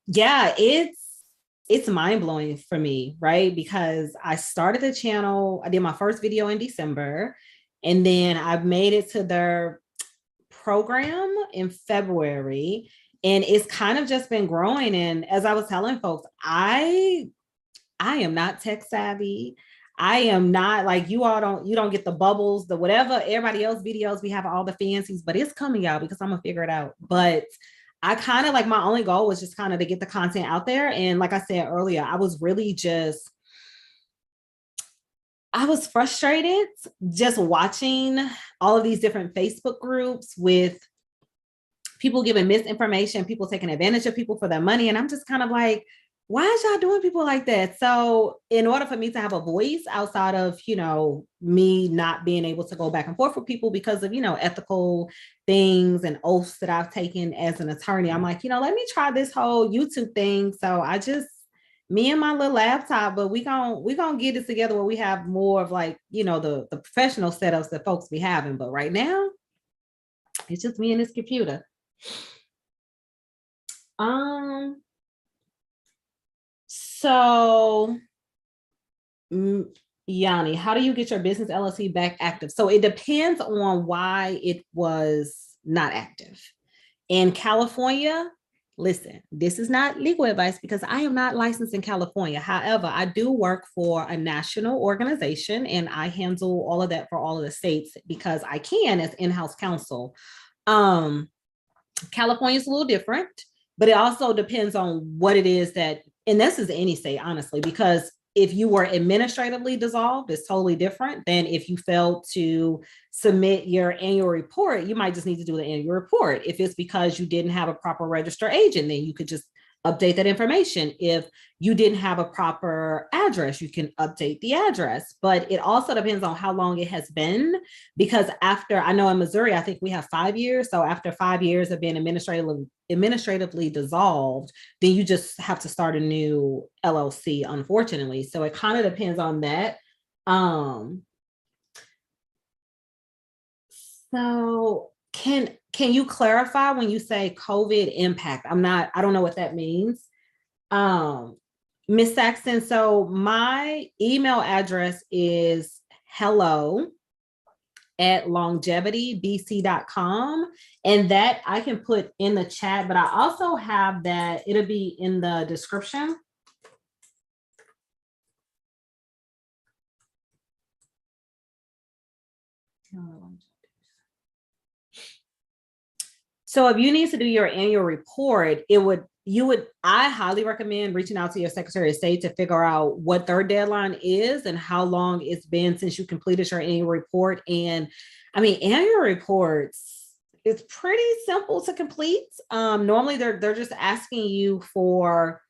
Yeah, it's mind-blowing for me, right? Because I started the channel, I did my first video in December, and then I've made it to their program in February, and it's kind of just been growing. And as I was telling folks, I am not tech savvy. I am not like you don't get the bubbles, the whatever everybody else videos, we have all the fancies, but it's coming out because I'm gonna figure it out. But I kind of like, my only goal was just kind of to get the content out there. And like I said earlier, I was frustrated just watching all of these different Facebook groups with people giving misinformation, people taking advantage of people for their money. And I'm just kind of like, why is y'all doing people like that? So in order for me to have a voice outside of, me not being able to go back and forth with people because of, ethical things and oaths that I've taken as an attorney, I'm like, let me try this whole YouTube thing. So me and my little laptop, but we gonna get it together where we have more of like, the professional setups that folks be having. But right now, it's just me and this computer. So Yanni, how do you get your business LLC back active? So it depends on why it was not active. In California, listen, this is not legal advice because I am not licensed in California. However, I do work for a national organization, and I handle all of that for all of the states because I can as in-house counsel. California is a little different, but it also depends on what it is that, and this is any state, honestly, because if you were administratively dissolved, it's totally different than if you failed to submit your annual report. You might just need to do the annual report. If it's because you didn't have a proper registered agent, then you could just update that information. If you didn't have a proper address, you can update the address. But it also depends on how long it has been, because after, I know in Missouri, I think we have 5 years. So after 5 years of being administratively dissolved, then you just have to start a new LLC, unfortunately. So it kind of depends on that. So can you clarify when you say COVID impact? I don't know what that means. Miss Saxton, so my email address is hello@longevitybc.com. And that I can put in the chat, but I also have that, it'll be in the description. So if you need to do your annual report, I highly recommend reaching out to your Secretary of State to figure out what their deadline is and how long it's been since you completed your annual report. And I mean, annual reports, it's pretty simple to complete. Normally they're just asking you for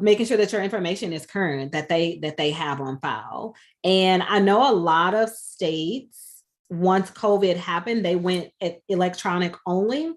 making sure that your information is current, that they have on file. And I know a lot of states, once COVID happened, they went electronic only.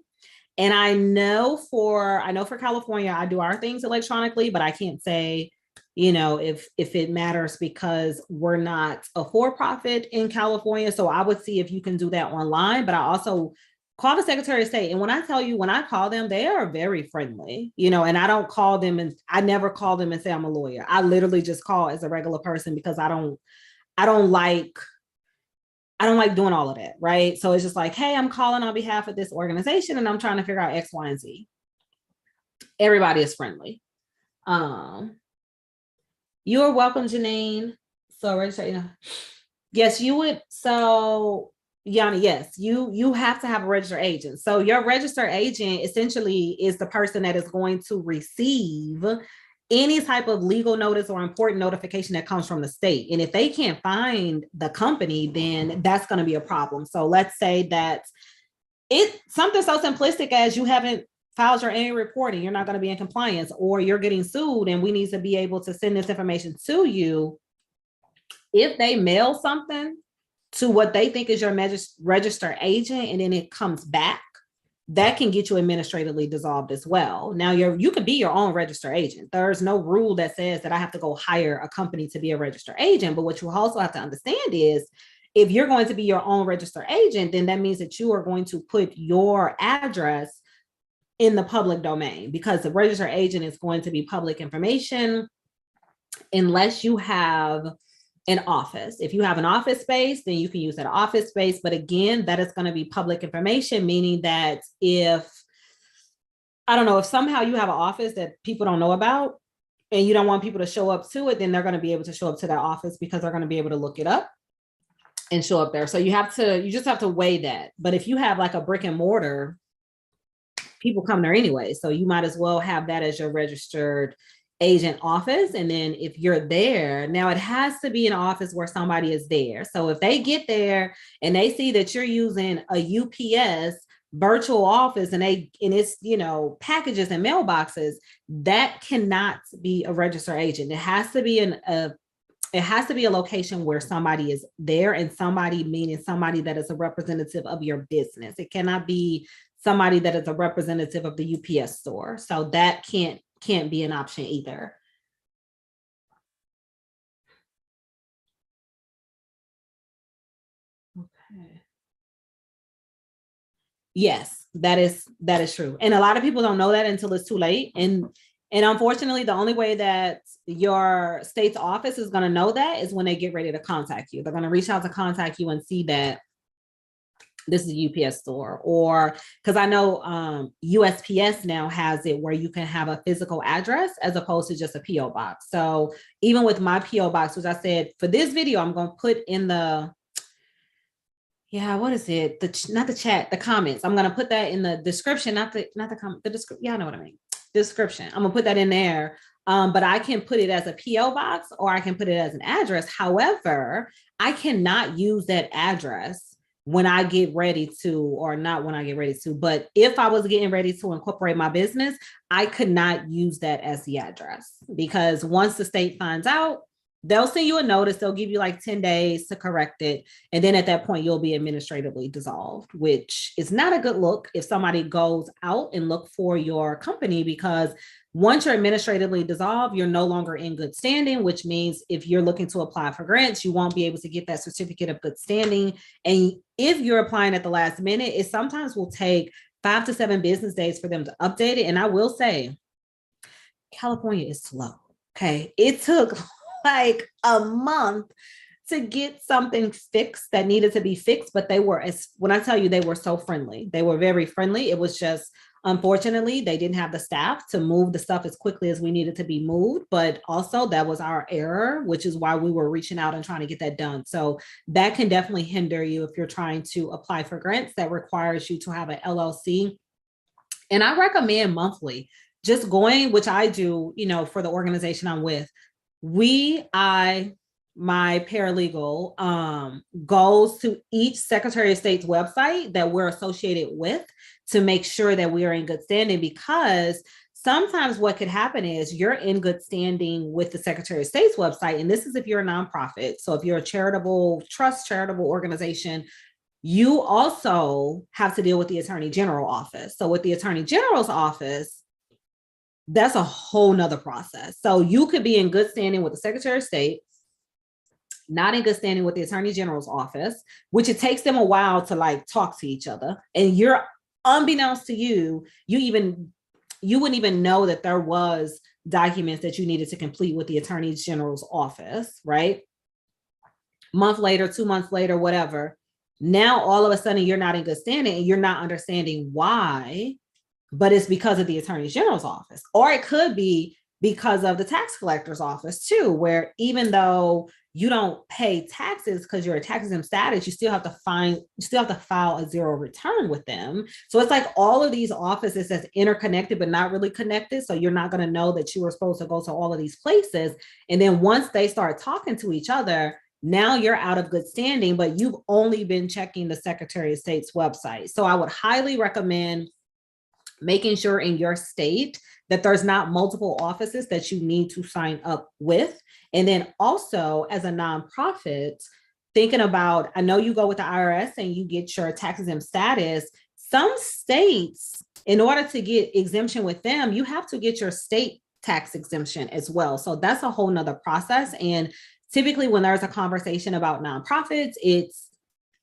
And I know for California, I do our things electronically, but I can't say, if it matters because we're not a for-profit in California. So I would see if you can do that online, but I also call the Secretary of State. And when I tell you, when I call them, they are very friendly, and I don't call them, and I never call them and say I'm a lawyer. I literally just call as a regular person because I don't like doing all of that, right? So it's just like, hey, I'm calling on behalf of this organization and I'm trying to figure out X, Y, and Z. Everybody is friendly. You are welcome, Janine. So yes, you would. So Yanni, yes, you have to have a registered agent. So your registered agent essentially is the person that is going to receive any type of legal notice or important notification that comes from the state. And if they can't find the company, then that's going to be a problem. So let's say that it's something so simplistic as you haven't filed your annual report and you're not going to be in compliance, or you're getting sued and we need to be able to send this information to you. If they mail something to what they think is your registered agent and then it comes back, that can get you administratively dissolved as well. Now you could be your own registered agent. There's no rule that says that I have to go hire a company to be a registered agent. But what you also have to understand is, if you're going to be your own registered agent, then that means that you are going to put your address in the public domain, because the registered agent is going to be public information unless you have an office. If you have an office space, then you can use that office space. But again, that is going to be public information, meaning that if somehow you have an office that people don't know about and you don't want people to show up to it, then they're going to be able to show up to that office because they're going to be able to look it up and show up there. So you just have to weigh that. But if you have like a brick and mortar, people come there anyway. So you might as well have that as your registered agent office. And then if you're there, now it has to be an office where somebody is there. So if they get there and they see that you're using a UPS virtual office and it's packages and mailboxes, that cannot be a registered agent. It has to be a location where somebody is there, and somebody meaning somebody that is a representative of your business. It cannot be somebody that is a representative of the UPS store. So that can't be an option either. Okay. Yes, that is true. And a lot of people don't know that until it's too late. And unfortunately, the only way that your state's office is going to know that is when they get ready to contact you. They're going to reach out to contact you and see that this is a UPS store, or because I know USPS now has it where you can have a physical address as opposed to just a PO box. So even with my PO box, which I said for this video, I'm going to put in the, what is it? Not the chat, the comments. I'm going to put that in the description, not the comment, the description. Yeah, I know what I mean. Description. I'm going to put that in there. But I can put it as a PO box, or I can put it as an address. However, I cannot use that address when I get ready to, or not when I get ready to, but if I was getting ready to incorporate my business, I could not use that as the address, because once the state finds out, they'll send you a notice. They'll give you like 10 days to correct it. And then at that point, you'll be administratively dissolved, which is not a good look if somebody goes out and look for your company, because once you're administratively dissolved, you're no longer in good standing, which means if you're looking to apply for grants, you won't be able to get that certificate of good standing. And if you're applying at the last minute, it sometimes will take 5 to 7 business days for them to update it. And I will say, California is slow. Okay. It took like a month to get something fixed that needed to be fixed, but they were, as when I tell you, they were so friendly. They were very friendly. It was just, unfortunately, they didn't have the staff to move the stuff as quickly as we needed to be moved, but also that was our error, which is why we were reaching out and trying to get that done. So that can definitely hinder you if you're trying to apply for grants that requires you to have an LLC. And I recommend monthly, just going, which I do, you know, for the organization I'm with. My paralegal goes to each Secretary of State's website that we're associated with to make sure that we are in good standing, because sometimes what could happen is you're in good standing with the Secretary of State's website. And this is if you're a nonprofit. So if you're a charitable trust, charitable organization, you also have to deal with the Attorney General office. So with the Attorney General's office, that's a whole nother process. So you could be in good standing with the Secretary of State, not in good standing with the Attorney General's office, which it takes them a while to like talk to each other. And you're, unbeknownst to you, you wouldn't even know that there was documents that you needed to complete with the Attorney General's office, right? Month later, 2 months later, whatever. Now, all of a sudden, you're not in good standing and you're not understanding why, but it's because of the Attorney General's office. Or it could be because of the tax collector's office too, where even though you don't pay taxes because you're a tax exempt status, you still have to file a zero return with them. So it's like all of these offices that's interconnected, but not really connected. So you're not going to know that you were supposed to go to all of these places. And then once they start talking to each other, now you're out of good standing, but you've only been checking the Secretary of State's website. So I would highly recommend making sure in your state that there's not multiple offices that you need to sign up with. And then also as a nonprofit, thinking about, I know you go with the IRS and you get your tax exempt status. Some states, in order to get exemption with them, you have to get your state tax exemption as well. So that's a whole nother process. And typically when there's a conversation about nonprofits, it's,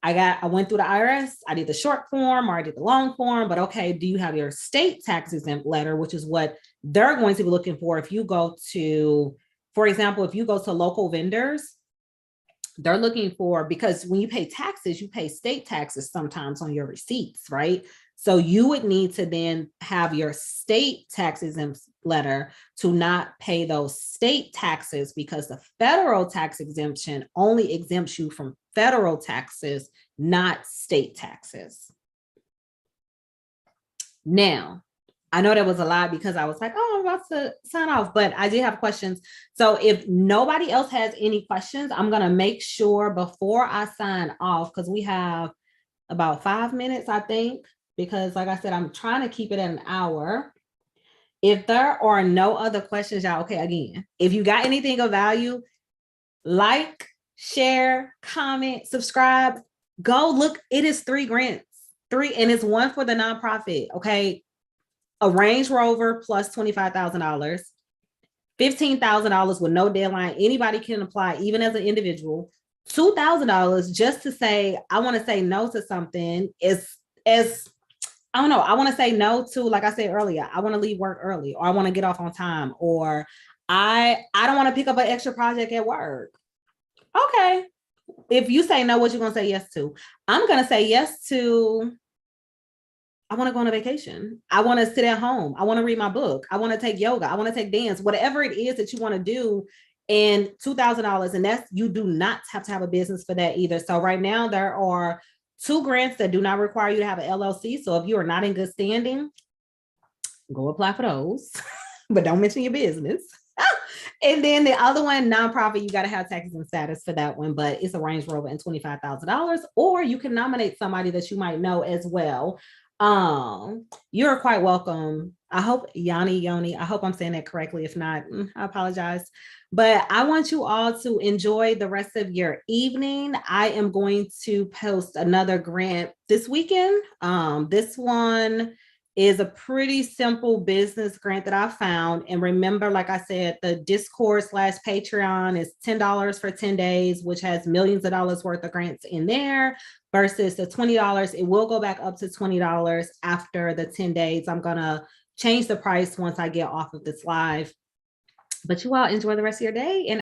I went through the IRS, I did the short form or I did the long form, but okay, do you have your state tax exempt letter, which is what they're going to be looking for if you go to, for example, if you go to local vendors, they're looking for, because when you pay taxes, you pay state taxes sometimes on your receipts, right? So you would need to then have your state tax exempt letter to not pay those state taxes, because the federal tax exemption only exempts you from federal taxes, not state taxes. Now, I know that was a lot because I was like, oh, I'm about to sign off, but I did have questions. So if nobody else has any questions, I'm going to make sure before I sign off, because we have about 5 minutes, I think, because like I said, I'm trying to keep it at an hour. If there are no other questions, y'all, okay, again, if you got anything of value, like, share, comment, subscribe, go look. It is 3 grants, and it's one for the nonprofit, okay? A Range Rover plus $25,000, $15,000 with no deadline. Anybody can apply, even as an individual. $2,000 just to say, I want to say no to something is as, I don't know, I want to say no to, like I said earlier, I want to leave work early, or I want to get off on time, or I don't want to pick up an extra project at work. Okay. If you say no, what you going to say yes to? I'm going to say yes to, I want to go on a vacation. I want to sit at home. I want to read my book. I want to take yoga. I want to take dance, whatever it is that you want to do. And $2,000. And that's, you do not have to have a business for that either. So right now there are 2 grants that do not require you to have an LLC. So if you are not in good standing, go apply for those, but don't mention your business. And then the other one, nonprofit, you got to have tax exempt status for that one, but it's a Range Rover and $25,000, or you can nominate somebody that you might know as well. You're quite welcome. I hope Yoni, I hope I'm saying that correctly. If not, I apologize. But I want you all to enjoy the rest of your evening. I am going to post another grant this weekend. This one is a pretty simple business grant that I found. And remember, like I said, the Discord/Patreon is $10 for 10 days, which has millions of dollars worth of grants in there, versus the $20. It will go back up to $20 after the 10 days. I'm going to change the price once I get off of this live. But you all enjoy the rest of your day. And